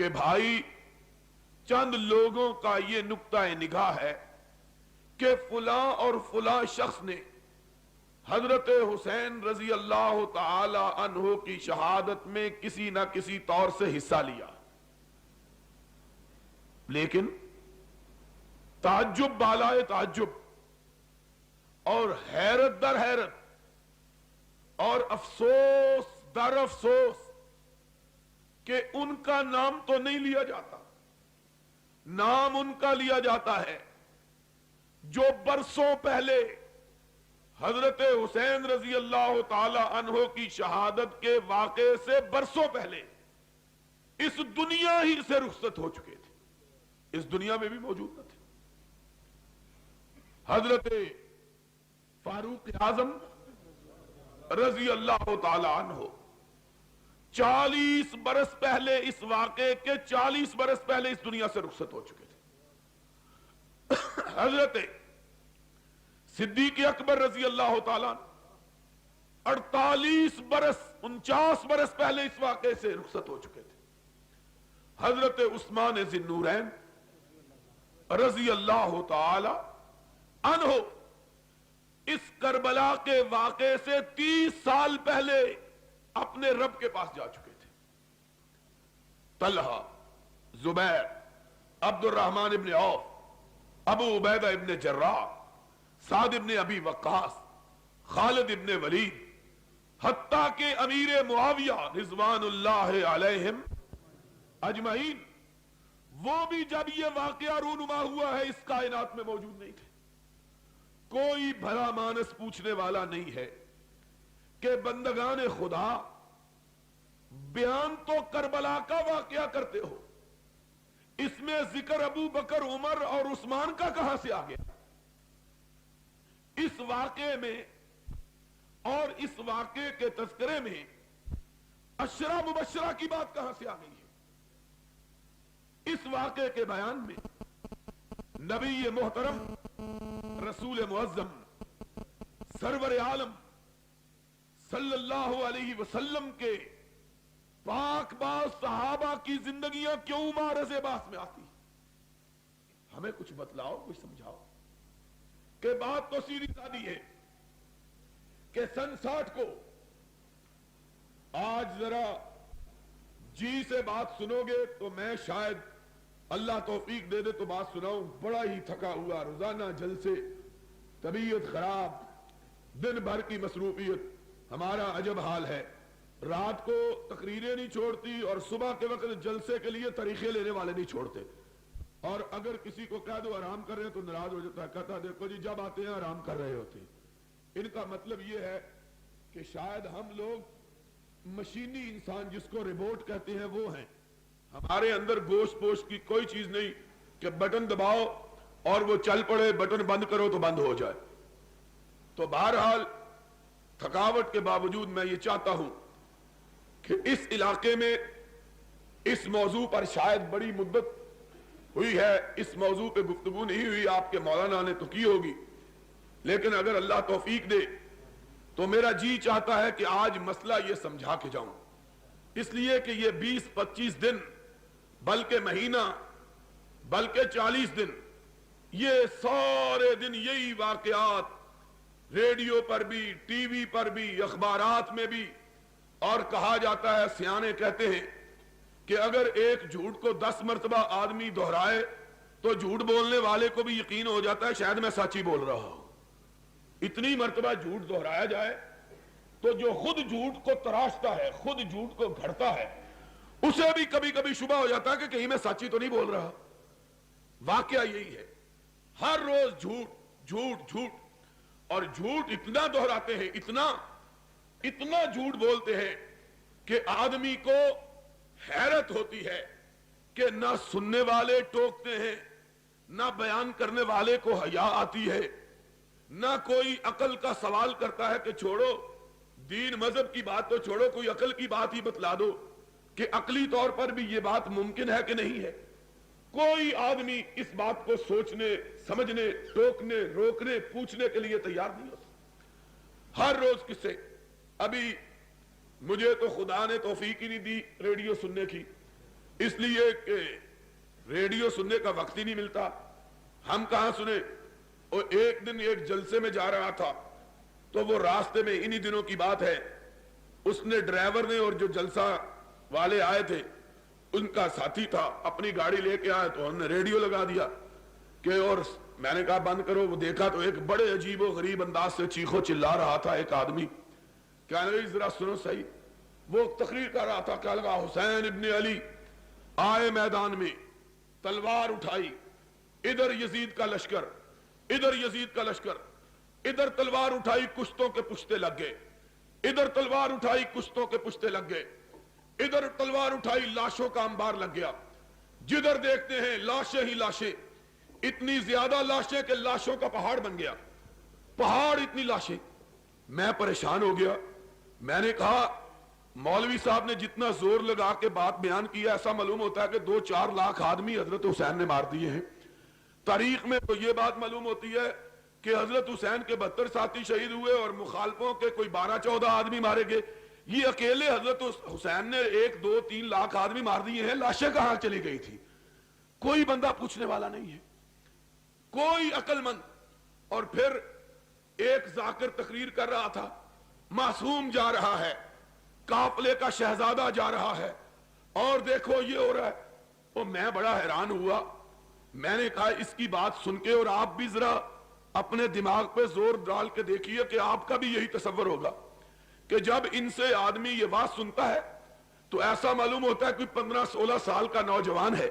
کہ بھائی چند لوگوں کا یہ نقطہ نگاہ ہے کہ فلاں اور فلاں شخص نے حضرت حسین رضی اللہ تعالی عنہ کی شہادت میں کسی نہ کسی طور سے حصہ لیا، لیکن تعجب بالائے تعجب اور حیرت در حیرت اور افسوس در افسوس کہ ان کا نام تو نہیں لیا جاتا، نام ان کا لیا جاتا ہے جو برسوں پہلے حضرت حسین رضی اللہ تعالی عنہ کی شہادت کے واقعے سے برسوں پہلے اس دنیا ہی سے رخصت ہو چکے تھے، اس دنیا میں بھی موجود نہ تھے۔ حضرت فاروق اعظم رضی اللہ تعالی عنہ 40 برس پہلے، اس واقعے کے 40 برس پہلے اس دنیا سے رخصت ہو چکے تھے۔ حضرت صدیق اکبر رضی اللہ تعالی عنہ 48 برس 49 برس پہلے اس واقعے سے رخصت ہو چکے تھے۔ حضرت عثمان ذی النورین رضی اللہ تعالی عنہ اس کربلا کے واقعے سے 30 سال پہلے اپنے رب کے پاس جا چکے تھے۔ طلحہ، زبیر، عبد الرحمن ابن عوف، ابو عبیدہ ابن جراح، سعد ابن ابی وقاص، خالد ابن ولید، حتیٰ کہ امیر معاویہ رضوان اللہ علیہم اجمعین، وہ بھی جب یہ واقعہ رونما ہوا ہے اس کائنات میں موجود نہیں تھے۔ کوئی بھلا مانس پوچھنے والا نہیں ہے کہ بندگان خدا بیان تو کربلا کا واقعہ کرتے ہو، اس میں ذکر ابو بکر، عمر اور عثمان کا کہاں سے آ گیا؟ اس واقعے میں اور اس واقعے کے تذکرے میں عشرہ مبشرہ کی بات کہاں سے آ گئی ہے؟ اس واقعے کے بیان میں نبی محترم رسول معظم سرور عالم صلی اللہ علیہ وسلم کے پاک باز صحابہ کی زندگیاں کیوں معرض بحث میں آتی؟ ہمیں کچھ بتلاؤ، کچھ سمجھاؤ کہ بات تو سیدھی سادی ہے کہ سن 60 کو آج ذرا جی سے بات سنو گے تو میں شاید اللہ توفیق دے دے تو بات سناؤں۔ بڑا ہی تھکا ہوا، روزانہ جلسے، طبیعت خراب، دن بھر کی مصروفیت، ہمارا عجب حال ہے۔ رات کو تقریریں نہیں چھوڑتی اور صبح کے وقت جلسے کے لیے طریقے لینے والے نہیں چھوڑتے، اور اگر کسی کو کہہ دو آرام کر رہے ہیں تو ناراض ہو جاتا ہے، کہتا دیکھو جی جب آتے ہیں آرام کر رہے ہوتے ہیں۔ ان کا مطلب یہ ہے کہ شاید ہم لوگ مشینی انسان جس کو ریبوٹ کہتے ہیں وہ ہیں، ہمارے اندر گوشت پوشت کی کوئی چیز نہیں کہ بٹن دباؤ اور وہ چل پڑے، بٹن بند کرو تو بند ہو جائے۔ تو بہرحال تھکاوٹ کے باوجود میں یہ چاہتا ہوں کہ اس علاقے میں اس موضوع پر شاید بڑی مدت ہوئی ہے، اس موضوع پہ گفتگو نہیں ہوئی، آپ کے مولانا نے تو کی ہوگی، لیکن اگر اللہ توفیق دے تو میرا جی چاہتا ہے کہ آج مسئلہ یہ سمجھا کے جاؤں، اس لیے کہ یہ 20-25 دن بلکہ مہینہ بلکہ 40 دن یہ سارے دن یہی واقعات ریڈیو پر بھی، ٹی وی پر بھی، اخبارات میں بھی، اور کہا جاتا ہے، سیانے کہتے ہیں کہ اگر ایک جھوٹ کو 10 مرتبہ آدمی دہرائے تو جھوٹ بولنے والے کو بھی یقین ہو جاتا ہے شاید میں سچی بول رہا ہوں۔ اتنی مرتبہ جھوٹ دہرایا جائے تو جو خود جھوٹ کو تراشتا ہے، خود جھوٹ کو گھڑتا ہے، اسے بھی کبھی کبھی شبہ ہو جاتا ہے کہ کہیں میں سچی تو نہیں بول رہا۔ واقعہ یہی ہے، ہر روز جھوٹ جھوٹ جھوٹ، اور جھوٹ اتنا دہراتے ہیں، اتنا جھوٹ بولتے ہیں کہ آدمی کو حیرت ہوتی ہے کہ نہ سننے والے ٹوکتے ہیں، نہ بیان کرنے والے کو حیا آتی ہے، نہ کوئی عقل کا سوال کرتا ہے کہ چھوڑو دین مذہب کی بات تو چھوڑو، کوئی عقل کی بات ہی بتلا دو کہ عقلی طور پر بھی یہ بات ممکن ہے کہ نہیں ہے۔ کوئی آدمی اس بات کو سوچنے، سمجھنے، ٹوکنے، روکنے، پوچھنے کے لیے تیار نہیں ہوتا۔ ہر روز قصے۔ ابھی مجھے تو خدا نے توفیق ہی نہیں دی ریڈیو سننے کی، اس لیے کہ ریڈیو سننے کا وقت ہی نہیں ملتا. ہم کہاں سنے. اور ایک دن ایک جلسے میں جا رہا تھا تو وہ راستے میں انہی دنوں کی بات ہے, اس نے ڈرائیور نے اور جو جلسہ والے آئے تھے ان کا ساتھی تھا اپنی گاڑی لے کے آئے تو ہم نے ریڈیو لگا دیا کہ, اور میں نے کہا بند کرو. وہ دیکھا تو ایک بڑے عجیب و غریب انداز سے چیخو چلا رہا تھا ایک آدمی. کہنے لگا ذرا سنو صحیح. وہ تقریر کر رہا تھا, کہنے لگا حسین ابن علی آئے میدان میں, تلوار اٹھائی, ادھر یزید کا لشکر, ادھر یزید کا لشکر, ادھر تلوار اٹھائی کشتوں کے پشتے لگ گئے, ادھر تلوار اٹھائی کشتوں کے پشتے لگ گئے, ادھر تلوار اٹھائی لاشوں کا انبار لگ گیا. جدھر دیکھتے ہیں لاشیں ہی لاشیں, اتنی زیادہ لاشیں کہ لاشوں کا پہاڑ بن گیا, پہاڑ اتنی لاشیں. میں پریشان ہو گیا. میں نے کہا مولوی صاحب نے جتنا زور لگا کے بات بیان کیا ایسا معلوم ہوتا ہے کہ 2-4 لاکھ آدمی حضرت حسین نے مار دیے ہیں. تاریخ میں تو یہ بات معلوم ہوتی ہے کہ حضرت حسین کے 72 ساتھی شہید ہوئے اور مخالفوں کے کوئی 12-14 آدمی مارے گئے. یہ اکیلے حضرت حسین نے 1-2-3 لاکھ آدمی مار دیے ہیں. لاشیں کہاں چلی گئی تھی؟ کوئی بندہ پوچھنے والا نہیں ہے, کوئی عقل مند. اور پھر ایک ذاکر تقریر کر رہا تھا, معصوم جا رہا ہے, قافلے کا شہزادہ جا رہا ہے, اور دیکھو یہ ہو رہا ہے. اور میں بڑا حیران ہوا. میں نے کہا اس کی بات سن کے, اور آپ بھی ذرا اپنے دماغ پہ زور ڈال کے دیکھیے کہ آپ کا بھی یہی تصور ہوگا کہ جب ان سے آدمی یہ بات سنتا ہے تو ایسا معلوم ہوتا ہے کوئی 15-16 سال کا نوجوان ہے,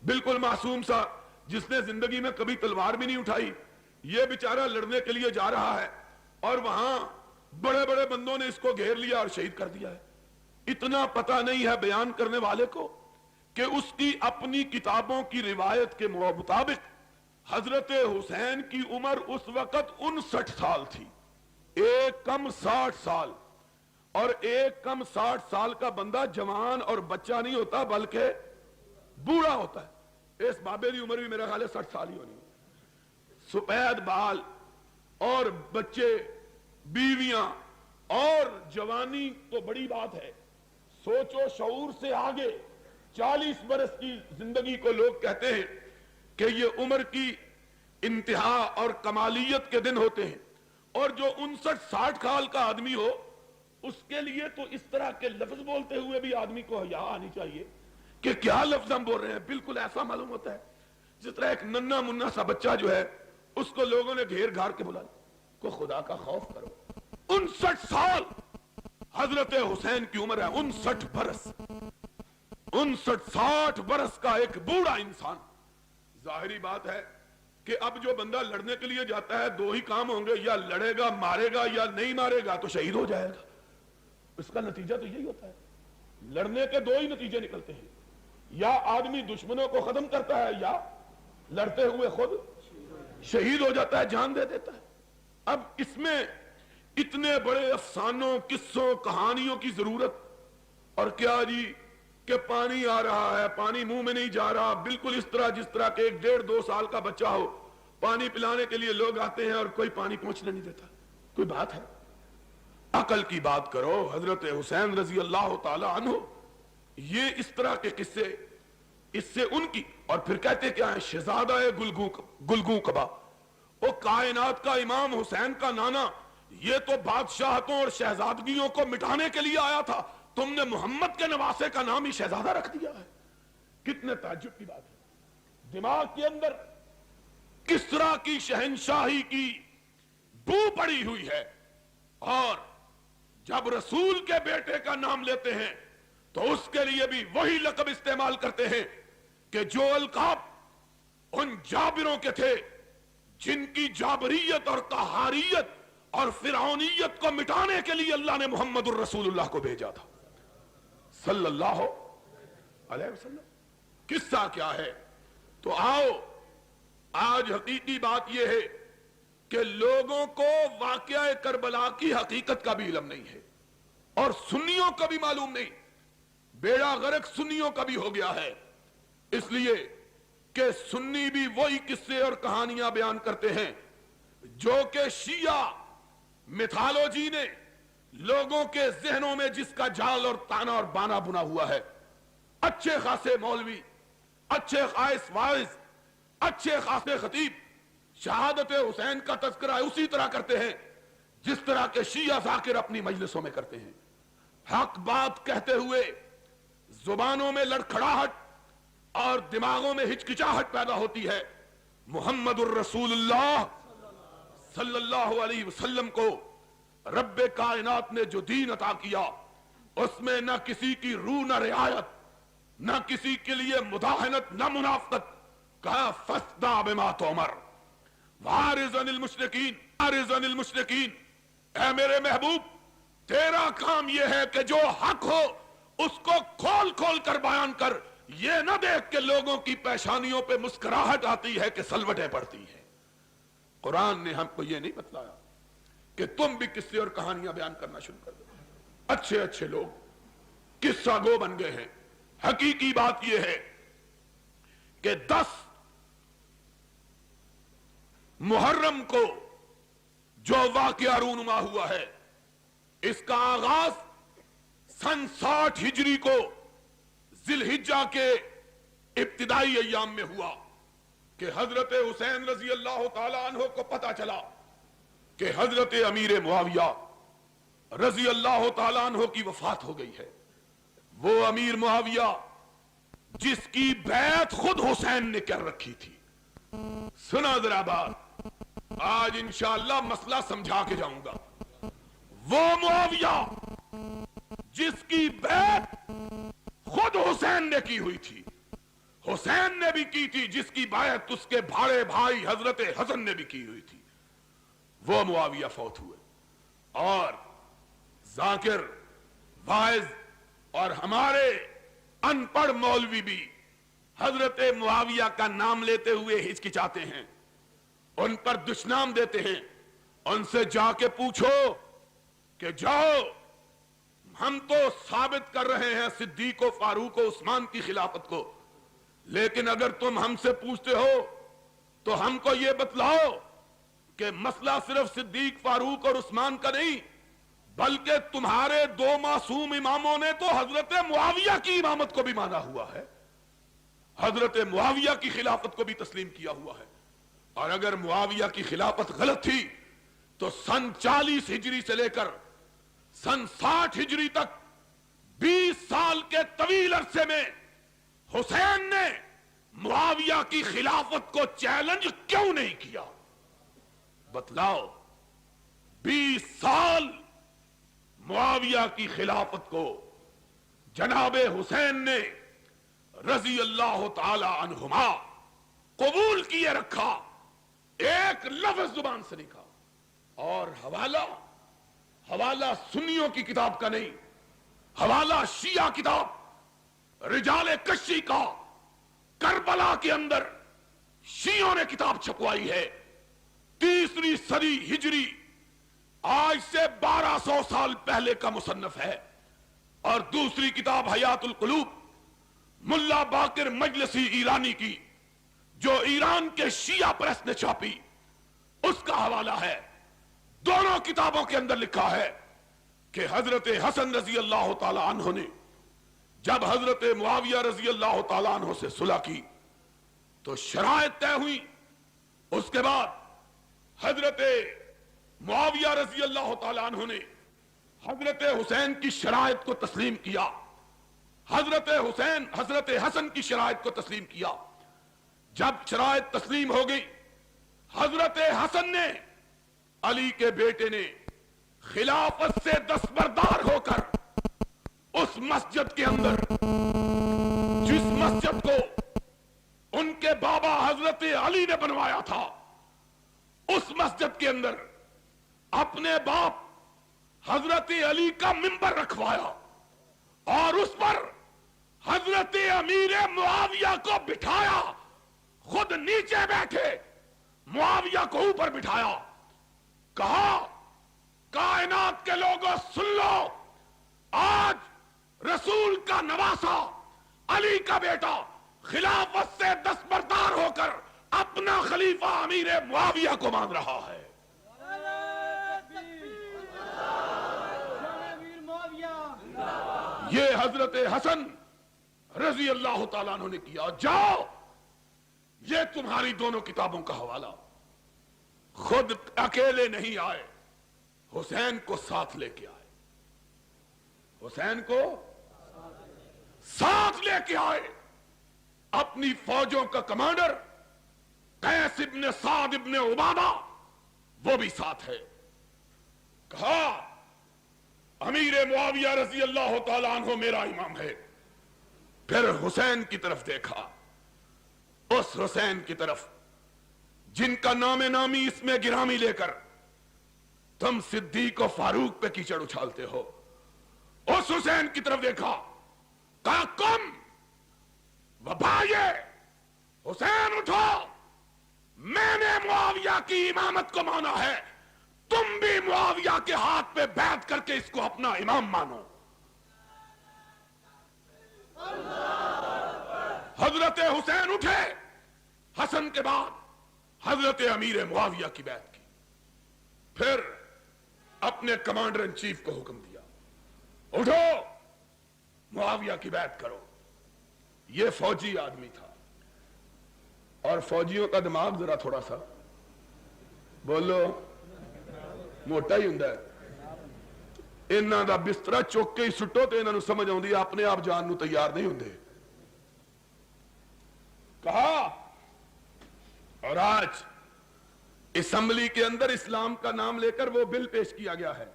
بالکل معصوم سا, جس نے زندگی میں کبھی تلوار بھی نہیں اٹھائی. یہ بیچارہ لڑنے کے لیے جا رہا ہے اور وہاں بڑے بڑے بندوں نے اس کو گھیر لیا اور شہید کر دیا ہے. اتنا پتہ نہیں ہے بیان کرنے والے کو کہ اس کی اپنی کتابوں کی روایت کے مطابق حضرت حسین کی عمر اس وقت 59 سال تھی. ایک کم 60 سال, اور ایک کم 60 سال کا بندہ جوان اور بچہ نہیں ہوتا بلکہ بوڑھا ہوتا ہے. اس بابے کی عمر بھی میرا خیال ہے 60 سال ہی ہونی. سفید بال اور بچے, بیویاں, اور جوانی تو بڑی بات ہے. سوچو شعور سے آگے 40 برس کی زندگی کو لوگ کہتے ہیں کہ یہ عمر کی انتہا اور کمالیت کے دن ہوتے ہیں. اور جو 59-60 سال کا آدمی ہو اس کے لیے تو اس طرح کے لفظ بولتے ہوئے بھی آدمی کو حیا آنی چاہیے کہ کیا لفظ ہم بول رہے ہیں. بالکل ایسا معلوم ہوتا ہے جس طرح ایک ننھا منھا سا بچہ جو ہے اس کو لوگوں نے گھیر گھار کے بلا کو خدا کا خوف کرو. 59 سال حضرت حسین کی عمر ہے, 59 برس, 59-60 برس کا ایک بوڑھا انسان. ظاہری بات ہے کہ اب جو بندہ لڑنے کے لیے جاتا ہے 2 ہی کام ہوں گے, یا لڑے گا مارے گا, یا نہیں مارے گا تو شہید ہو جائے گا. اس کا نتیجہ تو یہی ہوتا ہے. لڑنے کے 2 ہی نتیجے نکلتے ہیں, یا آدمی دشمنوں کو ختم کرتا ہے یا لڑتے ہوئے خود شہید ہو جاتا ہے, جان دے دیتا ہے. اب اس میں اتنے بڑے افسانوں, قصوں, کہانیوں کی ضرورت. اور کیا جی کہ پانی آ رہا ہے, پانی منہ میں نہیں جا رہا, بالکل اس طرح جس طرح کہ 1-1.5-2 سال کا بچہ ہو, پانی پلانے کے لیے لوگ آتے ہیں اور کوئی پانی پہنچنے نہیں دیتا. کوئی بات ہے؟ عقل کی بات کرو. حضرت حسین رضی اللہ تعالی عنہ, یہ اس طرح کے قصے, اس سے ان کی, اور پھر کہتے کیا ہیں, شہزادہ گلگوں کبا. وہ کائنات کا امام حسین کا نانا, یہ تو بادشاہتوں اور شہزادگیوں کو مٹانے کے لیے آیا تھا, تم نے محمد کے نواسے کا نام ہی شہزادہ رکھ دیا ہے. کتنے تعجب کی بات ہے. دماغ کے اندر کسرا کی شہنشاہی کی بو پڑی ہوئی ہے, اور جب رسول کے بیٹے کا نام لیتے ہیں تو اس کے لیے بھی وہی لقب استعمال کرتے ہیں کہ جو القاب ان جابروں کے تھے جن کی جابریت اور قہاریت اور فرعونیت کو مٹانے کے لیے اللہ نے محمد الرسول اللہ کو بھیجا تھا صلی اللہ علیہ وسلم. قصہ کیا ہے؟ تو آؤ, آج حقیقی بات یہ ہے کہ لوگوں کو واقعہ کربلا کی حقیقت کا بھی علم نہیں ہے, اور سنیوں کا بھی معلوم نہیں. بیڑا غرق سنیوں کا بھی ہو گیا ہے, اس لیے کہ سنی بھی وہی قصے اور کہانیاں بیان کرتے ہیں جو کہ شیعہ میتھالوجی نے لوگوں کے ذہنوں میں جس کا جال اور تانا اور بانا بنا ہوا ہے. اچھے خاصے مولوی، اچھے خاص واعظ، اچھے خاصے خطیب شہادت حسین کا تذکرہ اسی طرح کرتے ہیں جس طرح کے شیعہ ذاکر اپنی مجلسوں میں کرتے ہیں. حق بات کہتے ہوئے زبانوں میں لڑکھڑاہٹ اور دماغوں میں ہچکچاہٹ پیدا ہوتی ہے. محمد الرسول اللہ صلی اللہ علیہ وسلم کو رب کائنات نے جو دین عطا کیا اس میں نہ کسی کی روح نہ رعایت، نہ کسی کے لیے مداہنت نہ منافقت. کہا فاصدع بما تؤمر وَأَعْرِضْ عَنِ الْمُشْرِكِينَ اعرض عن المشرکین. اے میرے محبوب تیرا کام یہ ہے کہ جو حق ہو اس کو کھول کھول کر بیان کر، یہ نہ دیکھ کہ لوگوں کی پیشانیوں پہ مسکراہٹ آتی ہے کہ سلوٹیں پڑتی ہیں. قرآن نے ہم کو یہ نہیں بتلایا کہ تم بھی قصے اور کہانیاں بیان کرنا شروع کر دو. اچھے اچھے لوگ قصہ گو بن گئے ہیں. حقیقی بات یہ ہے کہ 10 محرم کو جو واقعہ رونما ہوا ہے اس کا آغاز سن 60 ہجری کو ذی الحجہ کے ابتدائی ایام میں ہوا کہ حضرت حسین رضی اللہ تعالی عنہ کو پتہ چلا کہ حضرت امیر معاویہ رضی اللہ تعالی عنہ کی وفات ہو گئی ہے. وہ امیر معاویہ جس کی بیعت خود حسین نے کر رکھی تھی. سنا ذرا بات، آج انشاءاللہ مسئلہ سمجھا کے جاؤں گا. وہ معاویہ جس کی بیعت خود حسین نے کی ہوئی تھی، حسین نے بھی کی تھی، جس کی بیعت اس کے بھاڑے بھائی حضرت حسن نے بھی کی ہوئی تھی، وہ معاویہ فوت ہوئے. اور ذاکر، واعظ اور ہمارے ان پڑھ مولوی بھی حضرت معاویہ کا نام لیتے ہوئے ہچکچاتے ہیں، ان پر دشنام دیتے ہیں. ان سے جا کے پوچھو کہ جاؤ ہم تو ثابت کر رہے ہیں صدیق و فاروق و عثمان کی خلافت کو، لیکن اگر تم ہم سے پوچھتے ہو تو ہم کو یہ بتلاؤ کہ مسئلہ صرف صدیق فاروق اور عثمان کا نہیں بلکہ تمہارے 2 معصوم اماموں نے تو حضرت معاویہ کی امامت کو بھی مانا ہوا ہے، حضرت معاویہ کی خلافت کو بھی تسلیم کیا ہوا ہے. اور اگر معاویہ کی خلافت غلط تھی تو سن 40 ہجری سے لے کر سن 60 ہجری تک 20 سال کے طویل عرصے میں حسین نے معاویہ کی خلافت کو چیلنج کیوں نہیں کیا؟ بتلاؤ. 20 سال معاویہ کی خلافت کو جناب حسین نے رضی اللہ تعالی عنہما قبول کیے رکھا، ایک لفظ زبان سے نہیں کہا. اور حوالہ سنیوں کی کتاب کا نہیں، حوالہ شیعہ کتاب رجال کشی کا کربلا کے اندر شیعوں نے کتاب چھپوائی ہے. 3 صدی ہجری، آج سے 1200 سال پہلے کا مصنف ہے. اور دوسری کتاب حیات القلوب ملا باقر مجلسی ایرانی کی جو ایران کے شیعہ پریس نے چھاپی، اس کا حوالہ ہے. دونوں کتابوں کے اندر لکھا ہے کہ حضرت حسن رضی اللہ تعالی عنہ نے جب حضرت معاویہ رضی اللہ تعالی عنہ سے صلح کی تو شرائط طے ہوئی. اس کے بعد حضرت معاویہ رضی اللہ تعالی عنہ نے حضرت حسین کی شرائط کو تسلیم کیا، حضرت حسن کی شرائط کو تسلیم کیا. جب شرائط تسلیم ہو گئی، حضرت حسن نے، علی کے بیٹے نے، خلافت سے دستبردار ہو کر اس مسجد کے اندر جس مسجد کو ان کے بابا حضرت علی نے بنوایا تھا، اس مسجد کے اندر اپنے باپ حضرت علی کا منبر رکھوایا اور اس پر حضرت امیر معاویہ کو بٹھایا. خود نیچے بیٹھے، معاویہ کو اوپر بٹھایا. کہا کائنات کے لوگوں سن لو، آج رسول کا نواسا علی کا بیٹا خلافت سے دستبردار ہو کر اپنا خلیفہ امیر معاویہ کو مان رہا ہے. یہ حضرت حسن رضی اللہ تعالیٰ عنہ نے کیا، جاؤ یہ تمہاری دونوں کتابوں کا حوالہ۔ خود اکیلے نہیں آئے، حسین کو ساتھ لے کے آئے، حسین کو ساتھ لے کے آئے۔ اپنی فوجوں کا کمانڈر قیس ابن سعد ابن عبادہ وہ بھی ساتھ ہے۔ کہا امیر معاویہ رضی اللہ تعالیٰ عنہ میرا امام ہے۔ پھر حسین کی طرف دیکھا، اس حسین کی طرف جن کا نام نامی اس میں گرامی لے کر تم صدیق و فاروق پہ کیچڑ اچھالتے ہو، اس حسین کی طرف دیکھا، کہا کم وبائے حسین اٹھو، میں نے معاویہ کی امامت کو مانا ہے، تم بھی معاویہ کے ہاتھ پہ بیعت کر کے اس کو اپنا امام مانو۔ حضرت حسین اٹھے، حسن کے بعد حضرت امیر معاویہ کی بیعت کی، پھر اپنے کمانڈر ان چیف کو حکم دیا، اٹھو معاویہ کی بیعت کرو۔ یہ فوجی آدمی تھا، اور فوجیوں کا دماغ ذرا تھوڑا سا بولو موٹا ہی ہوندا ہے۔ انہاں دا بسترا چوک کے ہی سٹو تے انہاں نوں سمجھ آوندی اپنے آپ جان نوں تیار نہیں ہوندے۔ کہا، اور آج اسمبلی کے اندر اسلام کا نام لے کر وہ بل پیش کیا گیا ہے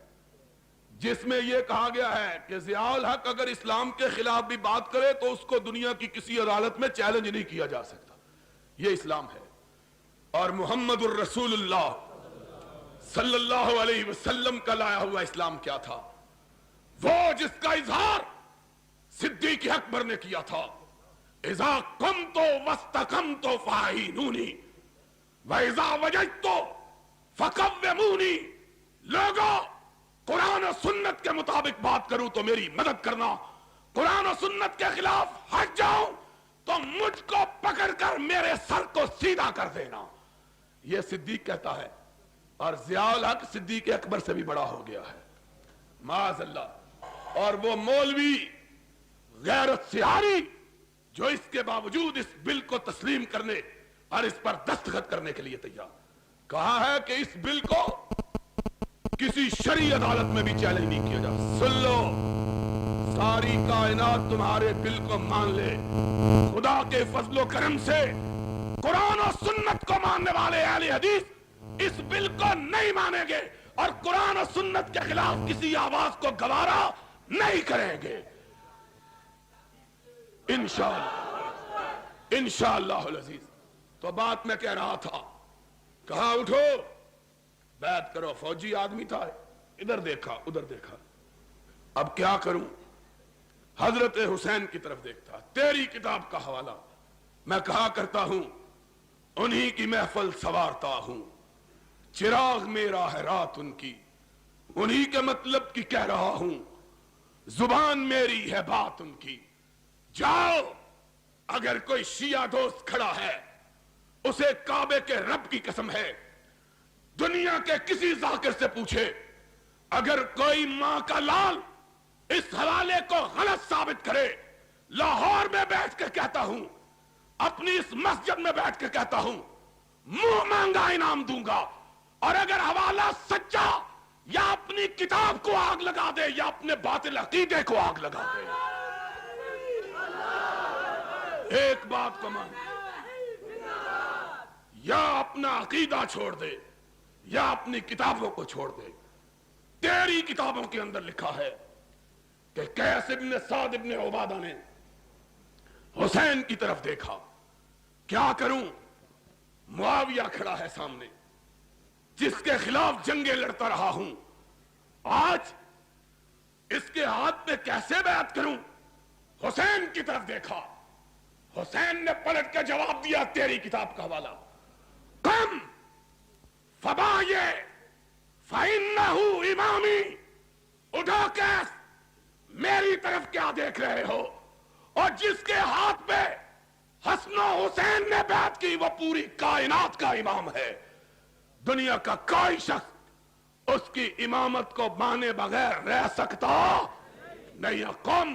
جس میں یہ کہا گیا ہے کہ ضیاء الحق اگر اسلام کے خلاف بھی بات کرے تو اس کو دنیا کی کسی عدالت میں چیلنج نہیں کیا جا سکتا۔ یہ اسلام ہے۔ اور محمد الرسول اللہ صلی اللہ علیہ وسلم کا لایا ہوا اسلام کیا تھا؟ وہ جس کا اظہار صدیق اکبر نے کیا تھا، اذا قمت واستقمت فاعینونی واذا وجدت فقومونی۔ لوگوں، قرآن و سنت کے مطابق بات کروں تو میری مدد کرنا، قرآن و سنت کے خلاف ہٹ جاؤں تو مجھ کو پکڑ کر میرے سر کو سیدھا کر دینا۔ یہ صدیق کہتا ہے، اور ضیاء الحق صدیق اکبر سے بھی بڑا ہو گیا ہے، معاذ اللہ۔ اور وہ مولوی غیرت سیاری جو اس کے باوجود اس بل کو تسلیم کرنے اور اس پر دستخط کرنے کے لیے تیار، کہا ہے کہ اس بل کو کسی شرعی عدالت میں بھی چیلنج نہیں کیا جا۔ سن لو، ساری کائنات تمہارے بل کو مان لے، خدا کے فضل و کرم سے قرآن و سنت کو ماننے والے اہل حدیث اس بل کو نہیں مانیں گے اور قرآن و سنت کے خلاف کسی آواز کو گوارا نہیں کریں گے، انشاءاللہ انشاءاللہ العزیز۔ تو بات میں کہہ رہا تھا، کہا اٹھو بیعت کرو۔ فوجی آدمی تھا، ادھر دیکھا ادھر دیکھا، اب کیا کروں؟ حضرت حسین کی طرف دیکھتا، تیری کتاب کا حوالہ میں کہا کرتا ہوں، انہی کی محفل سوارتا ہوں، چراغ میرا ہے رات ان کی، انہی کے مطلب کی کہہ رہا ہوں، زبان میری ہے بات ان کی۔ جاؤ، اگر کوئی شیعہ دوست کھڑا ہے، اسے کعبے کے رب کی قسم ہے، دنیا کے کسی ذاکر سے پوچھے، اگر کوئی ماں کا لال اس حوالے کو غلط ثابت کرے، لاہور میں بیٹھ کے کہتا ہوں، اپنی اس مسجد میں بیٹھ کے کہتا ہوں، منہ مانگا انعام دوں گا۔ اور اگر حوالہ سچا یا اپنی کتاب کو آگ لگا دے یا اپنے باطل عقیدے کو آگ لگا دے، ایک بات کو مان، یا اپنا عقیدہ چھوڑ دے یا اپنی کتابوں کو چھوڑ دے۔ تیری کتابوں کے اندر لکھا ہے کہ قیس ابن سعد ابن عبادہ نے حسین کی طرف دیکھا، کیا کروں؟ معاویہ کھڑا ہے سامنے، جس کے خلاف جنگیں لڑتا رہا ہوں، آج اس کے ہاتھ پہ کیسے بیعت کروں؟ حسین کی طرف دیکھا، حسین نے پلٹ کے جواب دیا، تیری کتاب کا حوالہ، کم فبائے فَإِنَّهُ امامی۔ اٹھو قیس، میری طرف کیا دیکھ رہے ہو؟ اور جس کے ہاتھ پہ حسن و حسین نے بیعت کی وہ پوری کائنات کا امام ہے، دنیا کا کوئی شخص اس کی امامت کو مانے بغیر رہ سکتا نہیں۔ قم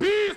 20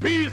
20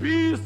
20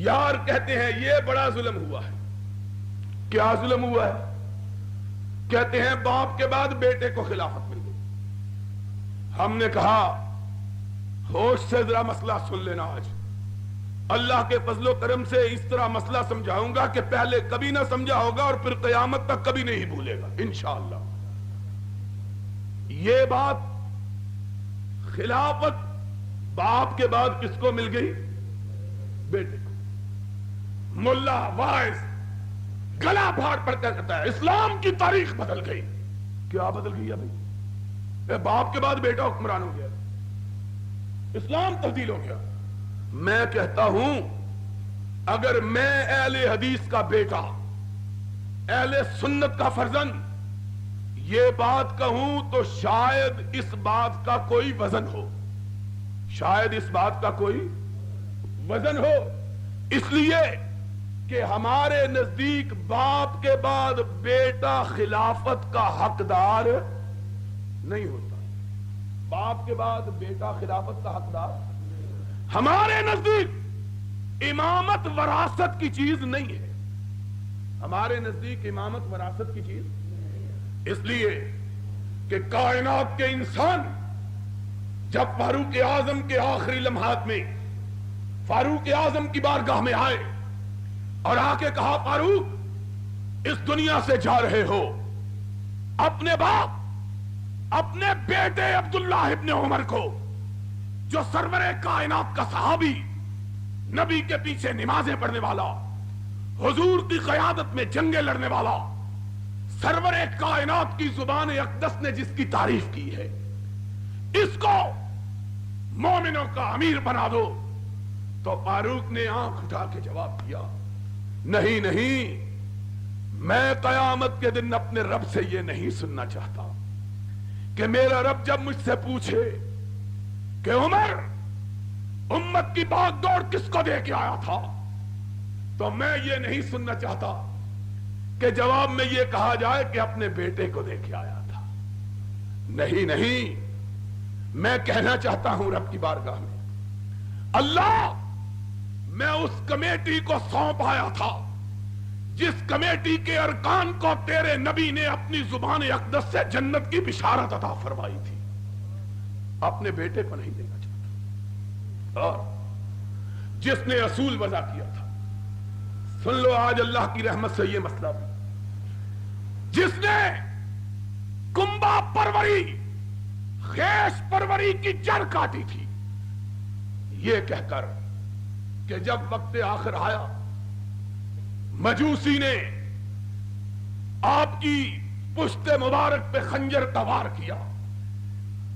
یار کہتے ہیں یہ بڑا ظلم ہوا ہے. کیا ظلم ہوا ہے؟ کہتے ہیں باپ کے بعد بیٹے کو خلافت مل گئی. ہم نے کہا ہوش سے ذرا مسئلہ سن لینا. آج اللہ کے فضل و کرم سے اس طرح مسئلہ سمجھاؤں گا کہ پہلے کبھی نہ سمجھا ہوگا اور پھر قیامت تک کبھی نہیں بھولے گا انشاءاللہ. یہ بات خلافت باپ کے بعد کس کو مل گئی؟ بیٹے کو. ملا وائز گلا پھاڑ پڑ کر کہتا ہے اسلام کی تاریخ بدل گئی. کیا بدل گئی ہے بھائی؟ باپ کے بعد بیٹا حکمران ہو گیا, اسلام تبدیل ہو گیا. میں کہتا ہوں اگر میں اہل حدیث کا بیٹا, اہل سنت کا فرزند یہ بات کہوں تو شاید اس بات کا کوئی وزن ہو, شاید اس بات کا کوئی وزن ہو. اس لیے کہ ہمارے نزدیک باپ کے بعد بیٹا خلافت کا حقدار نہیں ہوتا. باپ کے بعد بیٹا خلافت کا حقدار. ہمارے نزدیک امامت وراثت کی چیز نہیں ہے. ہمارے نزدیک امامت وراثت کی چیز. اس لیے کہ کائنات کے انسان جب فاروق اعظم کے آخری لمحات میں فاروق اعظم کی بارگاہ میں آئے اور آ کے کہا فاروق اس دنیا سے جا رہے ہو, اپنے باپ اپنے بیٹے عبداللہ ابن عمر کو جو سرور کائنات کا صحابی, نبی کے پیچھے نمازیں پڑھنے والا, حضور کی قیادت میں جنگیں لڑنے والا, سرور کائنات کی زبان اقدس نے جس کی تعریف کی ہے, اس کو مومنوں کا امیر بنا دو. تو فاروق نے آنکھ اٹھا کے جواب دیا نہیں نہیں, میں قیامت کے دن اپنے رب سے یہ نہیں سننا چاہتا کہ میرا رب جب مجھ سے پوچھے کہ عمر امت کی بھاگ دوڑ کس کو دے کے آیا تھا, تو میں یہ نہیں سننا چاہتا کہ جواب میں یہ کہا جائے کہ اپنے بیٹے کو دے کے آیا تھا. نہیں نہیں, میں کہنا چاہتا ہوں رب کی بارگاہ میں اللہ میں اس کمیٹی کو سونپ آیا تھا جس کمیٹی کے ارکان کو تیرے نبی نے اپنی زبان اقدس سے جنت کی بشارت عطا فرمائی تھی, اپنے بیٹے کو نہیں دینا چاہتا. اور جس نے اصول وضع کیا تھا, سن لو آج اللہ کی رحمت سے یہ مسئلہ بھی, جس نے کنبا پروری خیش پروری کی جڑ کاٹی تھی یہ کہہ کر کہ جب وقت آخر آیا مجوسی نے آپ کی پشت مبارک پہ خنجر کا وار کیا,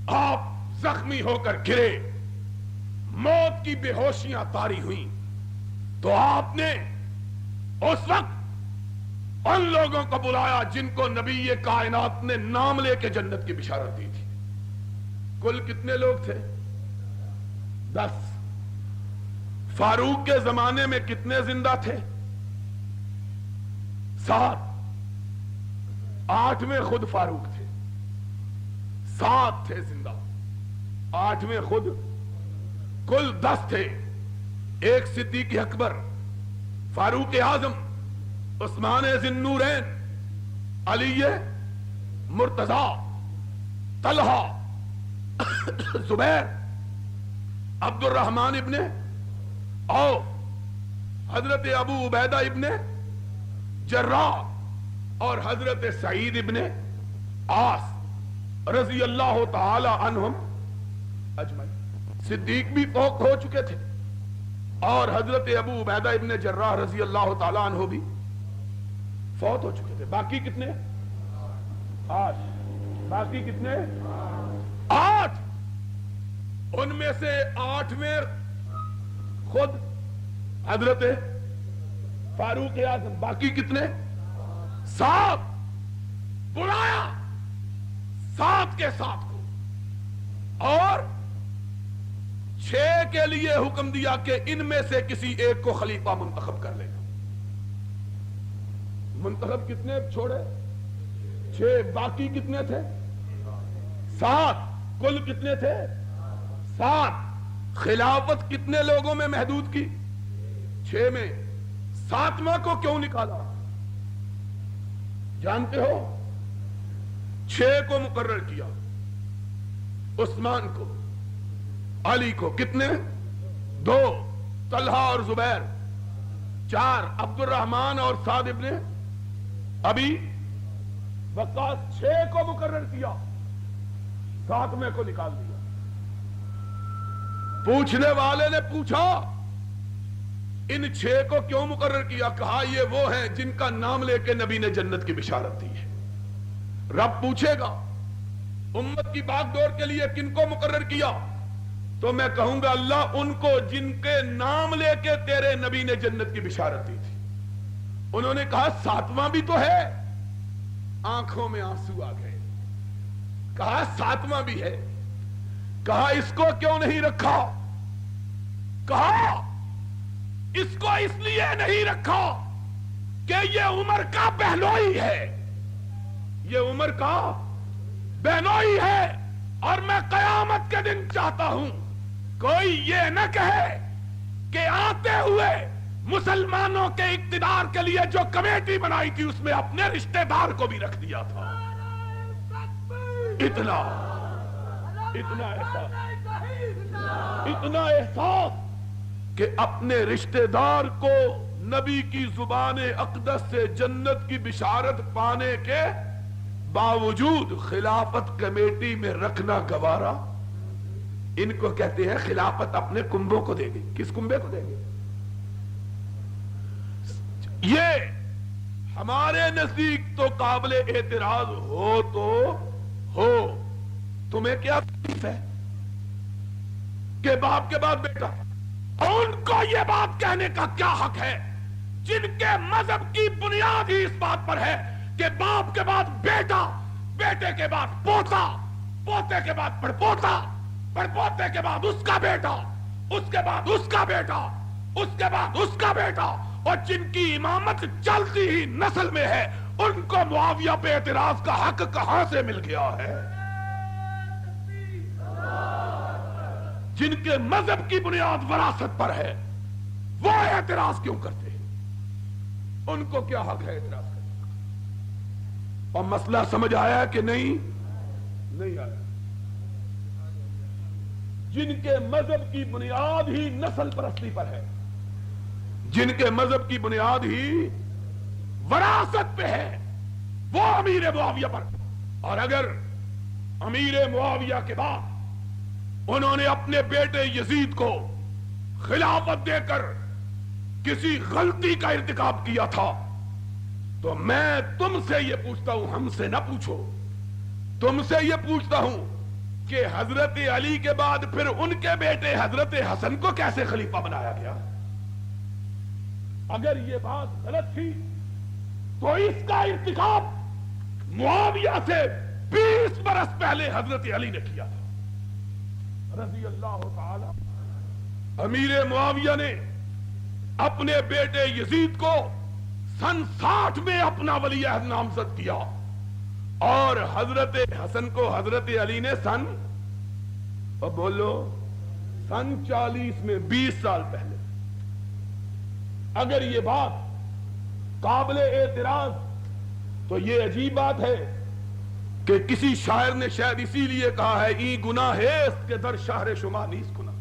آپ زخمی ہو کر گرے, موت کی بے ہوشیاں طاری ہوئیں, تو آپ نے اس وقت ان لوگوں کو بلایا جن کو نبی کائنات نے نام لے کے جنت کی بشارت دی تھی. کل کتنے لوگ تھے؟ 10. فاروق کے زمانے میں کتنے زندہ تھے؟ 7. 8 میں خود فاروق تھے, 7 تھے زندہ, 8 میں خود, کل 10 تھے. ایک صدیق اکبر, فاروق اعظم, عثمان ذی النورین, علی مرتضی, طلحہ, زبیر, عبد الرحمن ابن عوف, حضرت ابو عبیدہ ابن جراح اور حضرت سعید ابن عاص رضی اللہ تعالی عنہم اجمعین. صدیق بھی فوت ہو چکے تھے اور حضرت ابو عبیدہ ابن جراح رضی اللہ تعالی عنہ بھی فوت ہو چکے تھے. باقی کتنے؟ 8. باقی کتنے؟ 8. ان میں سے 8 میں خود حضرت فاروق اعظم. باقی کتنے؟ 7. بلایا 7 کے 7 کو اور 6 کے لیے حکم دیا کہ ان میں سے کسی ایک کو خلیفہ منتخب کر لینا. منتخب کتنے چھوڑے؟ 6. باقی کتنے تھے؟ 7. کل کتنے تھے؟ 7. خلافت کتنے لوگوں میں محدود کی؟ 6 میں 7واں کو کیوں نکالا جانتے ہو؟ 6 کو مقرر کیا، عثمان کو، علی کو، کتنے؟ 2، طلحہ اور زبیر 4، عبد الرحمن اور سعد ابن ابی وقاص 6 کو مقرر کیا، 7ویں کو نکال دیا۔ پوچھنے والے نے پوچھا ان 6 کو کیوں مقرر کیا؟ کہا یہ وہ ہیں جن کا نام لے کے نبی نے جنت کی بشارت دی ہے۔ رب پوچھے گا امت کی باغ دور کے لیے کن کو مقرر کیا؟ تو میں کہوں گا اللہ ان کو جن کے نام لے کے تیرے نبی نے جنت کی بشارت دی تھی۔ انہوں نے کہا 7واں بھی تو ہے، آنکھوں میں آنسو آ گئے۔ کہا 7واں بھی ہے، کہا اس کو کیوں نہیں رکھا؟ کہا اس کو اس لیے نہیں رکھا کہ یہ عمر کا بہنوئی ہے، یہ عمر کا بہنوئی ہے، اور میں قیامت کے دن چاہتا ہوں کوئی یہ نہ کہے کہ آتے ہوئے مسلمانوں کے اقتدار کے لیے جو کمیٹی بنائی تھی اس میں اپنے رشتہ دار کو بھی رکھ دیا تھا۔ اتنا احساس کہ اپنے رشتہ دار کو نبی کی زبان اقدس سے جنت کی بشارت پانے کے باوجود خلافت کمیٹی میں رکھنا گوارا۔ ان کو کہتے ہیں خلافت اپنے کنبوں کو دے گی۔ کس کنبے کو دے گی؟ یہ ہمارے نزدیک تو قابل اعتراض ہو تو ہو، تمہیں کیا تکلیف ہے کہ باپ کے بعد بیٹا؟ ان کو یہ بات کہنے کا کیا حق ہے جن کے مذہب کی بنیاد ہی اس بات پر ہے کہ باپ کے بعد بیٹا، بیٹے کے بعد پوتا، پوتے کے بعد پڑپوتا، پڑپوتے کے بعد اس کا بیٹا، اس کے بعد اس کا بیٹا، اس کے بعد اس کا بیٹا، اور جن کی امامت چلتی ہی نسل میں ہے ان کو معاویہ پہ اعتراض کا حق کہاں سے مل گیا ہے؟ جن کے مذہب کی بنیاد وراثت پر ہے وہ اعتراض کیوں کرتے ہیں؟ ان کو کیا حق ہے اعتراض کرنے کا؟ اور مسئلہ سمجھ آیا کہ نہیں آیا؟ جن کے مذہب کی بنیاد ہی نسل پرستی پر ہے، جن کے مذہب کی بنیاد ہی وراثت پہ ہے، وہ امیر معاویہ پر، اور اگر امیر معاویہ کے بعد انہوں نے اپنے بیٹے یزید کو خلافت دے کر کسی غلطی کا ارتکاب کیا تھا تو میں تم سے یہ پوچھتا ہوں، ہم سے نہ پوچھو، تم سے یہ پوچھتا ہوں کہ حضرت علی کے بعد پھر ان کے بیٹے حضرت حسن کو کیسے خلیفہ بنایا گیا؟ اگر یہ بات غلط تھی تو اس کا ارتکاب معاویہ سے 20 برس پہلے حضرت علی نے کیا تھا رضی اللہ تعالی۔ امیر معاویہ نے اپنے بیٹے یزید کو سن 60 میں اپنا ولی عہد نامزد کیا، اور حضرت حسن کو حضرت علی نے سن 40 میں، 20 سال پہلے۔ اگر یہ بات قابل اعتراض تو یہ عجیب بات ہے کہ کسی شاعر نے شاید اسی لیے کہا ہے ای گناہ ہے اس کے در شہر شما نیز گناہ،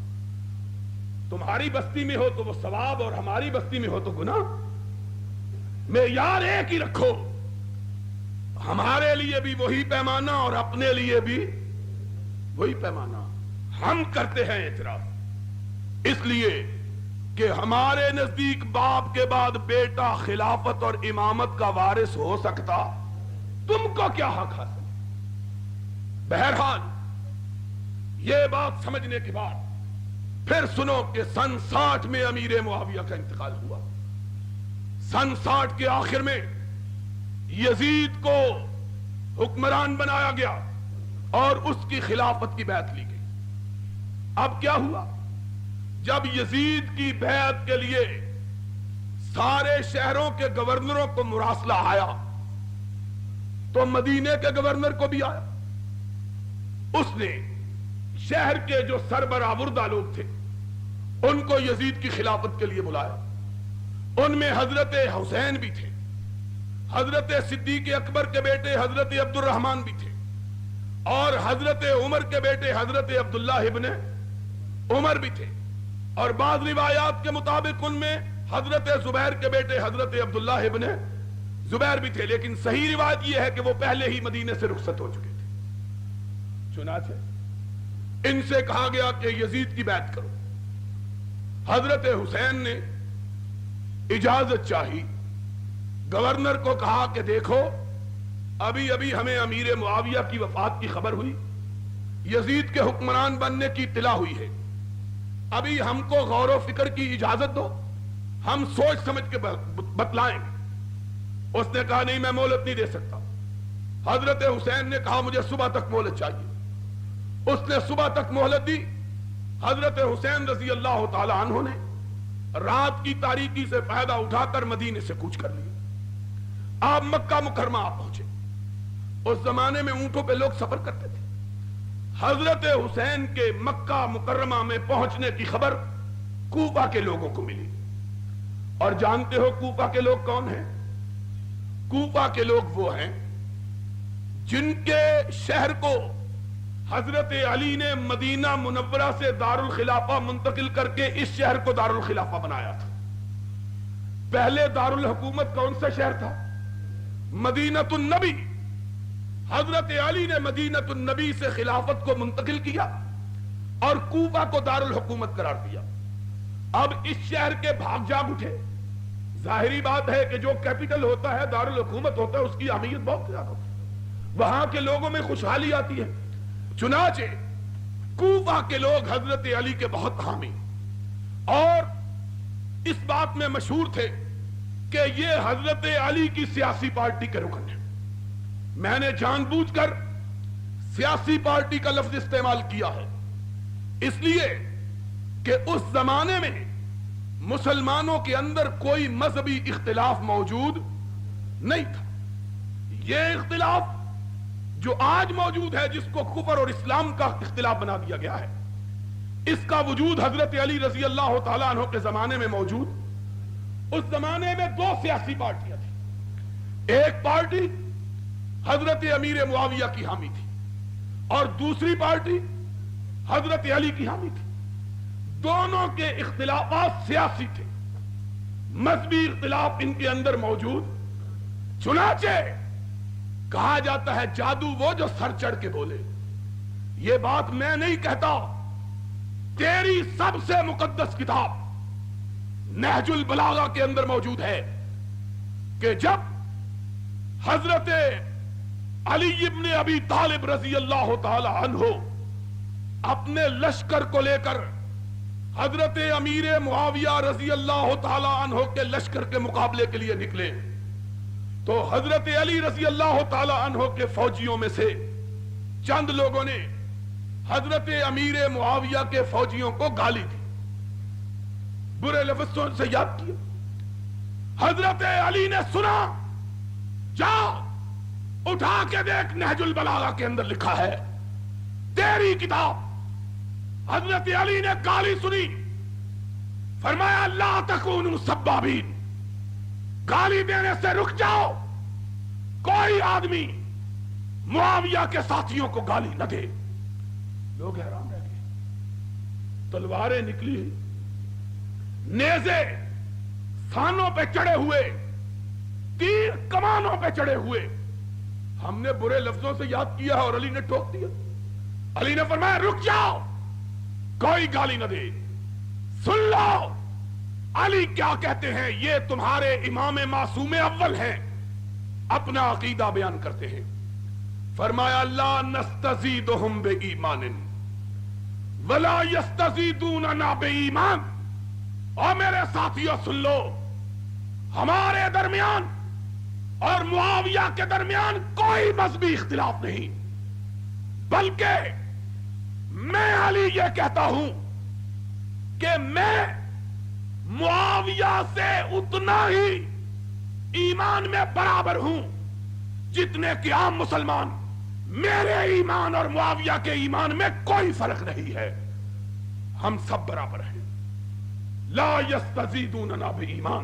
تمہاری بستی میں ہو تو وہ ثواب اور ہماری بستی میں ہو تو گناہ، معیار ایک ہی رکھو، ہمارے لیے بھی وہی پیمانہ اور اپنے لیے بھی وہی پیمانہ۔ ہم کرتے ہیں اعتراض اس لیے کہ ہمارے نزدیک باپ کے بعد بیٹا خلافت اور امامت کا وارث ہو سکتا، تم کو کیا حق حاصل؟ بہرحال یہ بات سمجھنے کے بعد پھر سنو کہ سن 60 میں امیر معاویہ کا انتقال ہوا۔ سن 60 کے آخر میں یزید کو حکمران بنایا گیا اور اس کی خلافت کی بیعت لی گئی۔ اب کیا ہوا؟ جب یزید کی بیعت کے لیے سارے شہروں کے گورنروں کو مراسلہ آیا تو مدینے کے گورنر کو بھی آیا۔ اس نے شہر کے جو سربراہ لوگ تھے ان کو یزید کی خلافت کے لیے بلایا ان میں حضرت حسین بھی تھے، حضرت صدیق اکبر کے بیٹے حضرت عبد الرحمن بھی تھے، اور حضرت عمر کے بیٹے حضرت عبداللہ ابن عمر بھی تھے، اور بعض روایات کے مطابق ان میں حضرت زبیر کے بیٹے حضرت عبداللہ ابن زبیر بھی تھے، لیکن صحیح روایت یہ ہے کہ وہ پہلے ہی مدینے سے رخصت ہو چکے تھے۔ چنانچہ ان سے کہا گیا کہ یزید کی بیعت کرو۔ حضرت حسین نے اجازت چاہی، گورنر کو کہا کہ دیکھو ابھی ابھی ہمیں امیر معاویہ کی وفات کی خبر ہوئی، یزید کے حکمران بننے کی اطلاع ہوئی ہے، ابھی ہم کو غور و فکر کی اجازت دو، ہم سوچ سمجھ کے بتلائیں۔ اس نے کہا نہیں، میں مہلت نہیں دے سکتا۔ حضرت حسین نے کہا مجھے صبح تک مہلت چاہیے۔ اس نے صبح تک مہلت دی۔ حضرت حسین رضی اللہ تعالی عنہ نے رات کی تاریکی سے فائدہ اٹھا کر مدینے سے کوچ کر لیا۔ آپ مکہ مکرمہ آپ پہنچے۔ اس زمانے میں اونٹوں پہ لوگ سفر کرتے تھے۔ حضرت حسین کے مکہ مکرمہ میں پہنچنے کی خبر کوفہ کے لوگوں کو ملی، اور جانتے ہو کوفہ کے لوگ کون ہیں؟ کوفہ کے لوگ وہ ہیں جن کے شہر کو حضرت علی نے مدینہ منورہ سے دارالخلافہ منتقل کر کے اس شہر کو دارالخلافہ بنایا تھا۔ پہلے دارالحکومت کون سا شہر تھا؟ مدینۃ النبی۔ حضرت علی نے مدینۃ النبی سے خلافت کو منتقل کیا اور کوفہ کو دارالحکومت قرار دیا۔ اب اس شہر کے بھاگ جاگ اٹھے۔ ظاہری بات ہے کہ جو کیپٹل ہوتا ہے، دارالحکومت ہوتا ہے، اس کی اہمیت بہت زیادہ ہوتی ہے، وہاں کے لوگوں میں خوشحالی آتی ہے۔ چنانچہ کوفہ کے لوگ حضرت علی کے بہت حامی اور اس بات میں مشہور تھے کہ یہ حضرت علی کی سیاسی پارٹی کے رکن ہیں۔ میں نے جان بوجھ کر سیاسی پارٹی کا لفظ استعمال کیا ہے، اس لیے کہ اس زمانے میں مسلمانوں کے اندر کوئی مذہبی اختلاف موجود نہیں تھا۔ یہ اختلاف جو آج موجود ہے، جس کو کفر اور اسلام کا اختلاف بنا دیا گیا ہے، اس کا وجود حضرت علی رضی اللہ تعالیٰ عنہ کے زمانے میں موجود۔ اس زمانے میں دو سیاسی پارٹیاں تھیں، ایک پارٹی حضرت امیر معاویہ کی حامی تھی اور دوسری پارٹی حضرت علی کی حامی تھی۔ دونوں کے اختلافات سیاسی تھے، مذہبی اختلاف ان کے اندر موجود۔ چنانچہ کہا جاتا ہے جادو وہ جو سر چڑھ کے بولے۔ یہ بات میں نہیں کہتا، تیری سب سے مقدس کتاب نہج البلاغہ کے اندر موجود ہے کہ جب حضرت علی ابن ابی طالب رضی اللہ تعالی عنہ اپنے لشکر کو لے کر حضرت امیر معاویہ رضی اللہ تعالی عنہ کے لشکر کے مقابلے کے لیے نکلے، تو حضرت علی رضی اللہ تعالی عنہ کے فوجیوں میں سے چند لوگوں نے حضرت امیر معاویہ کے فوجیوں کو گالی دی، برے لفظوں سے یاد کیا۔ حضرت علی نے سنا، جا اٹھا کے دیکھ، نہج البلاغہ کے اندر لکھا ہے تیری کتاب۔ حضرت علی نے گالی سنی، فرمایا لا تکونوا سبابین، گالی دینے سے رک جاؤ، کوئی آدمی معاویہ کے ساتھیوں کو گالی نہ دے۔ لوگ حیران رہ گئے، تلواریں نکلی، نیزے سانوں پہ چڑھے ہوئے، تیر کمانوں پہ چڑھے ہوئے۔ ہم نے برے لفظوں سے یاد کیا اور علی نے ٹوک دیا۔ علی نے فرمایا رک جاؤ، کوئی گالی نہ دے، سن لو علی کیا کہتے ہیں، یہ تمہارے امام معصوم اول ہیں، اپنا عقیدہ بیان کرتے ہیں۔ فرمایا لا نستزیدہم بإیمان ولا یستزیدوننا بإیمان۔ اور میرے ساتھیوں سن لو، ہمارے درمیان اور معاویہ کے درمیان کوئی مذہبی اختلاف نہیں، بلکہ میں علی یہ کہتا ہوں کہ میں معاویہ سے اتنا ہی ایمان میں برابر ہوں جتنے کہ عام مسلمان۔ میرے ایمان اور معاویہ کے ایمان میں کوئی فرق نہیں ہے، ہم سب برابر ہیں۔ لا یستزیدوننا بإیمان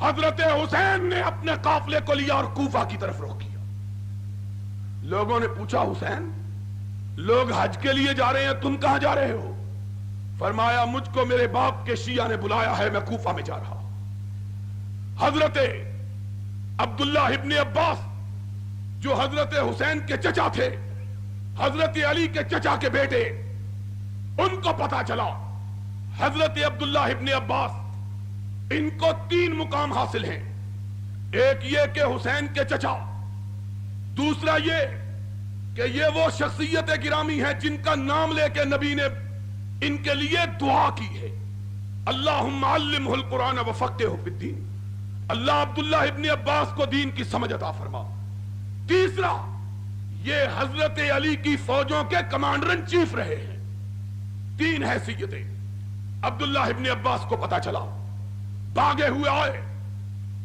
حضرت حسین نے اپنے قافلے کو لیا اور کوفہ کی طرف رخ کیا. لوگوں نے پوچھا حسین لوگ حج کے لیے جا رہے ہیں تم کہاں جا رہے ہو؟ فرمایا مجھ کو میرے باپ کے شیعہ نے بلایا ہے میں کوفہ میں جا رہا ہوں. حضرت عبداللہ ابن عباس جو حضرت حسین کے چچا تھے حضرت علی کے چچا کے بیٹے ان کو پتا چلا حضرت عبداللہ ابن عباس ان کو 3 مقام حاصل ہیں. ایک یہ کہ حسین کے چچا, دوسرا یہ کہ یہ وہ شخصیت گرامی ہے جن کا نام لے کے نبی نے ان کے لیے دعا کی ہے اللہم علمہ القرآن وفقہہ فی الدین. اللہ عبداللہ ابن عباس کو دین کی سمجھ عطا فرما. تیسرا یہ حضرت علی کی فوجوں کے کمانڈر ان چیف رہے ہیں. 3 حیثیتیں. عبداللہ ابن عباس کو پتا چلا, بھاگے ہوئے آئے,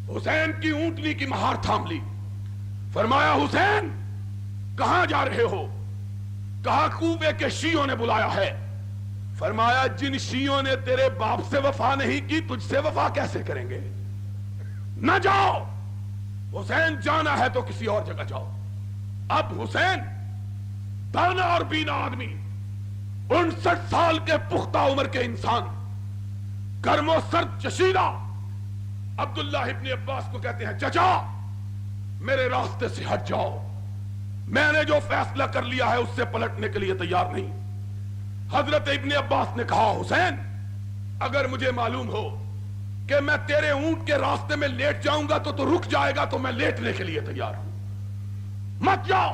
حسین کی اونٹنی کی مہار تھام لی. فرمایا حسین کہاں جا رہے ہو؟ کہا کوفے کے شیعوں نے بلایا ہے. فرمایا جن شیعوں نے تیرے باپ سے وفا نہیں کی تجھ سے وفا کیسے کریں گے؟ نہ جاؤ. حسین جانا ہے تو کسی اور جگہ جاؤ. اب حسین دانا اور بینا آدمی 59 سال کے پختہ عمر کے انسان گرم و سرد چشیدہ عبداللہ ابن عباس کو کہتے ہیں چچا میرے راستے سے ہٹ جاؤ, میں نے جو فیصلہ کر لیا ہے اس سے پلٹنے کے لیے تیار نہیں. حضرت ابن عباس نے کہا حسین اگر مجھے معلوم ہو کہ میں تیرے اونٹ کے راستے میں لیٹ جاؤں گا تو رک جائے گا تو میں لیٹنے کے لیے تیار ہوں, مت جاؤ.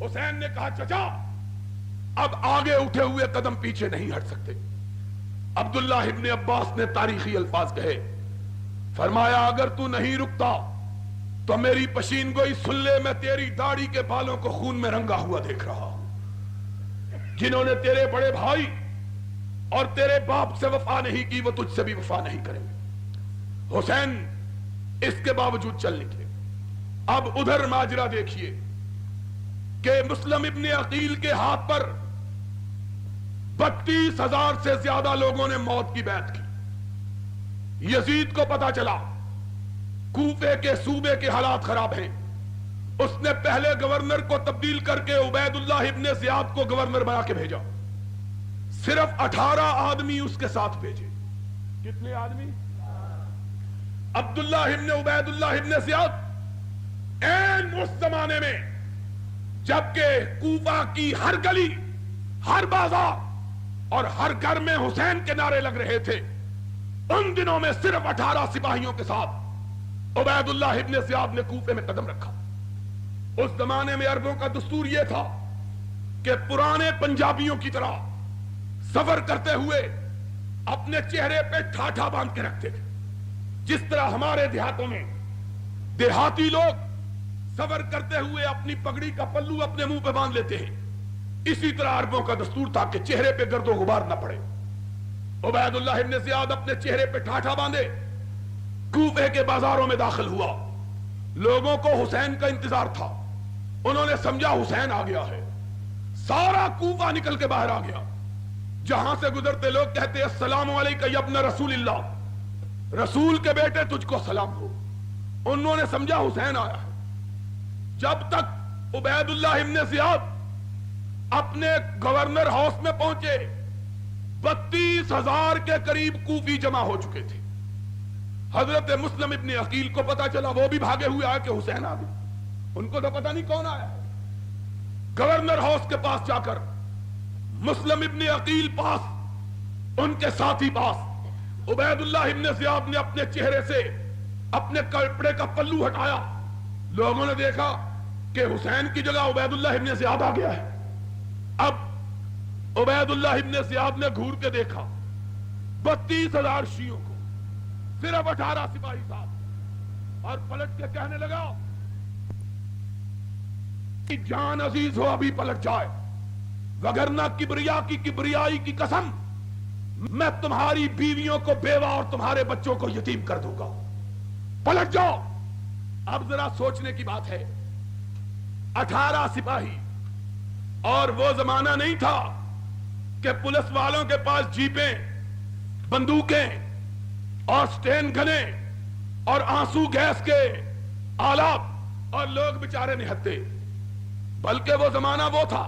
حسین نے کہا چچا اب آگے اٹھے ہوئے قدم پیچھے نہیں ہٹ سکتے. عبداللہ ابن عباس نے تاریخی الفاظ کہے. فرمایا اگر تو نہیں رکتا تو میری پشین گوئی سن لے, میں تیری داڑھی کے بالوں کو خون میں رنگا ہوا دیکھ رہا ہوں. جنہوں نے تیرے بڑے بھائی اور تیرے باپ سے وفا نہیں کی وہ تجھ سے بھی وفا نہیں کریں گے. حسین اس کے باوجود چل نکلے. اب ادھر ماجرا دیکھیے کہ مسلم ابن عقیل کے ہاتھ پر 32,000 سے زیادہ لوگوں نے موت کی بیعت کی. یزید کو پتا چلا کوفے کے صوبے کے حالات خراب ہیں. اس نے پہلے گورنر کو تبدیل کر کے عبید اللہ ابن زیاد کو گورنر بنا کے بھیجا. صرف 18 آدمی اس کے ساتھ بھیجے. کتنے آدمی؟ عبداللہ ابن عبید اللہ ابن زیاد این اس زمانے میں جبکہ کوفہ کی ہر گلی, ہر بازار اور ہر گھر میں حسین کے نعرے لگ رہے تھے, ان دنوں میں صرف 18 سپاہیوں کے ساتھ عبید اللہ ابن زیاد نے کوفے میں قدم رکھا. اس زمانے میں عربوں کا دستور یہ تھا کہ پرانے پنجابیوں کی طرح سفر کرتے ہوئے اپنے چہرے پہ ٹھاٹھا باندھ کے رکھتے تھے. جس طرح ہمارے دیہاتوں میں دیہاتی لوگ سفر کرتے ہوئے اپنی پگڑی کا پلو اپنے منہ پہ باندھ لیتے ہیں, اسی طرح عربوں کا دستور تھا کہ چہرے پہ گرد و غبار نہ پڑے. عبید اللہ ابن زیاد اپنے چہرے پہ ٹھاٹھا باندھے کوفے کے بازاروں میں داخل ہوا. لوگوں کو حسین کا انتظار تھا. انہوں نے سمجھا حسین آ گیا ہے. سارا کوفہ نکل کے باہر آ گیا. جہاں سے گزرتے لوگ کہتے السلام علیکم یا ابن رسول اللہ, رسول کے بیٹے تجھ کو سلام ہو. انہوں نے سمجھا حسین آیا ہے. جب تک عبید اللہ ابن زیاد اپنے گورنر ہاؤس میں پہنچے 32,000 کے قریب کوفی جمع ہو چکے تھے. حضرت مسلم ابن عقیل کو پتا چلا, وہ بھی بھاگے ہوئے آئے کہ حسین آ گئے. ان کو تو پتا نہیں کون آیا. گورنر ہاؤس کے پاس جا کر مسلم ابن عقیل پاس, ان کے ساتھی پاس عبید اللہ ابن زیاد نے اپنے چہرے سے اپنے کپڑے کا پلو ہٹایا. لوگوں نے دیکھا کہ حسین کی جگہ عبید اللہ ابن زیاد آ گیا ہے. اب عبید اللہ ابن زیاد نے گھور کے دیکھا 32,000 شیعوں کو, صرف 18 سپاہی صاحب, اور پلٹ کے کہنے لگا کہ جان عزیز ہو ابھی پلٹ جائے, وگرنہ کبریائی کی قسم میں تمہاری بیویوں کو بیوہ اور تمہارے بچوں کو یتیم کر دوں گا. پلٹ جاؤ. اب ذرا سوچنے کی بات ہے, 18 سپاہی, اور وہ زمانہ نہیں تھا کہ پولیس والوں کے پاس جیپیں, بندوقیں اور سٹین گنیں اور آنسو گیس کے آلات اور لوگ بیچارے نہتے. بلکہ وہ زمانہ وہ تھا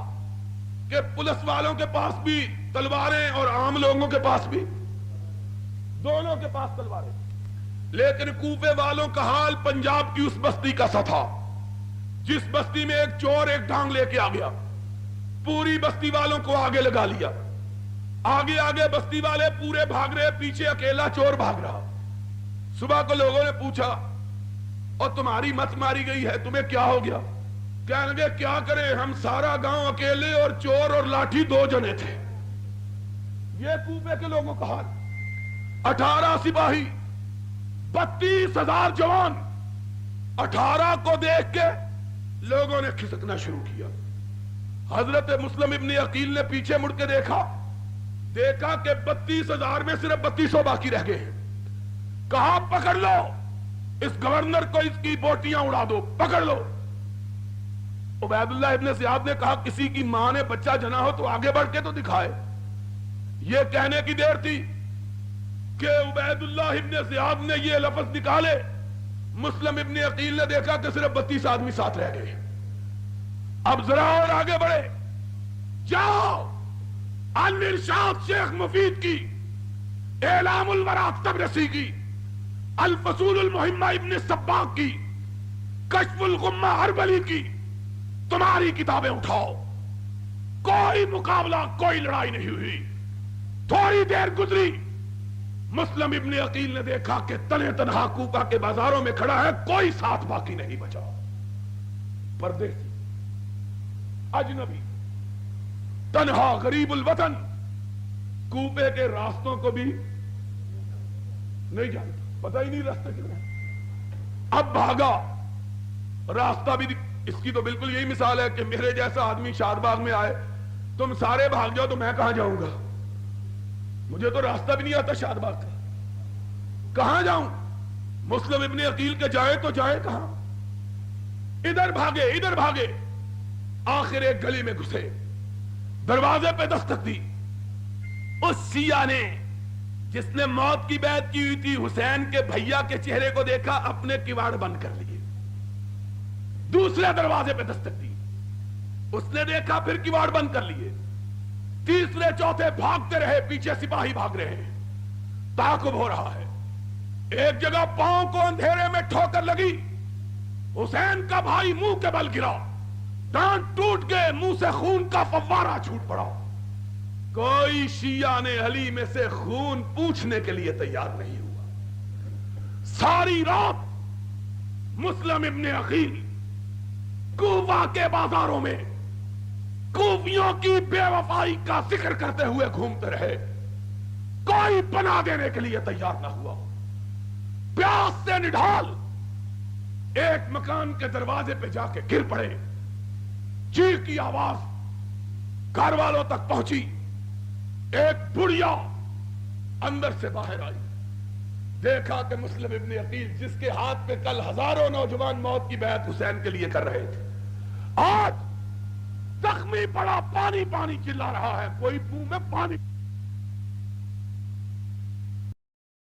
کہ پولیس والوں کے پاس بھی تلواریں اور عام لوگوں کے پاس بھی, دونوں کے پاس تلواریں. لیکن کوفے والوں کا حال پنجاب کی اس بستی کا سا تھا جس بستی میں ایک چور ایک ڈانگ لے کے آ گیا, پوری بستی والوں کو آگے لگا لیا. آگے آگے بستی والے پورے بھاگ رہے, پیچھے اکیلا چور بھاگ رہا. صبح کو لوگوں نے پوچھا اور تمہاری مت ماری گئی ہے, تمہیں کیا ہو گیا؟ کہنے لگے کیا کریں, ہم سارا گاؤں اکیلے اور چور اور لاٹھی 2 جنے تھے. یہ کوفے کے لوگوں کا حال. 18 سپاہی, 32,000 جوان. 18 کو دیکھ کے لوگوں نے کھسکنا شروع کیا. حضرت مسلم ابن عقیل نے پیچھے مڑ کے دیکھا کہ 32,000 میں صرف 3200 باقی رہ گئے ہیں. کہا پکڑ لو اس گورنر کو, اس کی بوٹیاں اڑا دو, پکڑ لو. عبید اللہ ابن زیاد نے کہا کسی کی ماں نے بچہ جنا ہو تو آگے بڑھ کے تو دکھائے. یہ کہنے کی دیر تھی کہ عبید اللہ ابن زیاد نے یہ لفظ نکالے. مسلم ابن عقیل نے دیکھا کہ صرف 32 آدمی ساتھ رہ گئے. اب ذرا اور آگے بڑھے, جاؤ الارشاد شیخ مفید کی, اعلام الورا تبرسی کی, الفصول المہمہ ابن سباق کی, کشف الغمہ اربلی کی, تمہاری کتابیں اٹھاؤ. کوئی مقابلہ, کوئی لڑائی نہیں ہوئی. تھوڑی دیر گزری, مسلم ابن عقیل نے دیکھا کہ تنہا تنہا کوفہ کے بازاروں میں کھڑا ہے, کوئی ساتھ باقی نہیں بچا. پردیسی, اجنبی, تنہا, غریب الوطن, کوفے کے راستوں کو بھی نہیں جانتا, پتہ ہی نہیں راستہ کدھر ہے. اب بھاگا, راستہ بھی اس کی تو بالکل یہی مثال ہے کہ میرے جیسا آدمی شاد باغ میں آئے, تم سارے بھاگ جاؤ تو میں کہاں جاؤں گا؟ مجھے تو راستہ بھی نہیں آتا شاد باغ کا, کہاں جاؤں؟ مسلم ابن عقیل کے جائے تو جائے کہاں؟ ادھر بھاگے ادھر بھاگے, آخر ایک گلی میں گھسے, دروازے پہ دستک دی. اس سیاہ نے جس نے موت کی بیعت کی ہوئی تھی, حسین کے بھیا کے چہرے کو دیکھا, اپنے کواڑ بند کر لیے. دوسرے دروازے پہ دستک دی, اس نے دیکھا, پھر کواڑ بند کر لیے. تیسرے چوتھے بھاگتے رہے, پیچھے سپاہی بھاگ رہے ہیں. تعاقب ہو رہا ہے. ایک جگہ پاؤں کو اندھیرے میں ٹھوکر لگی, حسین کا بھائی منہ کے بل گرا, دانت ٹوٹ گئے, منہ سے خون کا فوارہ چھوٹ پڑا. کوئی شیعہ نے علی میں سے خون پوچھنے کے لیے تیار نہیں ہوا. ساری رات مسلم ابن عقیل کوفہ کے بازاروں میں کوفیوں کی بے وفائی کا ذکر کرتے ہوئے گھومتے رہے. کوئی پناہ دینے کے لیے تیار نہ ہوا. پیاس سے نڈھال ایک مکان کے دروازے پہ جا کے گر پڑے. چیخ کی آواز گھر والوں تک پہنچی. ایک بڑھیا اندر سے باہر آئی, دیکھا کہ مسلم ابن عقیل جس کے ہاتھ پہ کل ہزاروں نوجوان موت کی بیعت حسین کے لیے کر رہے تھے, آج زخمی پڑا, پانی پانی چلا رہا ہے, کوئی منہ میں پانی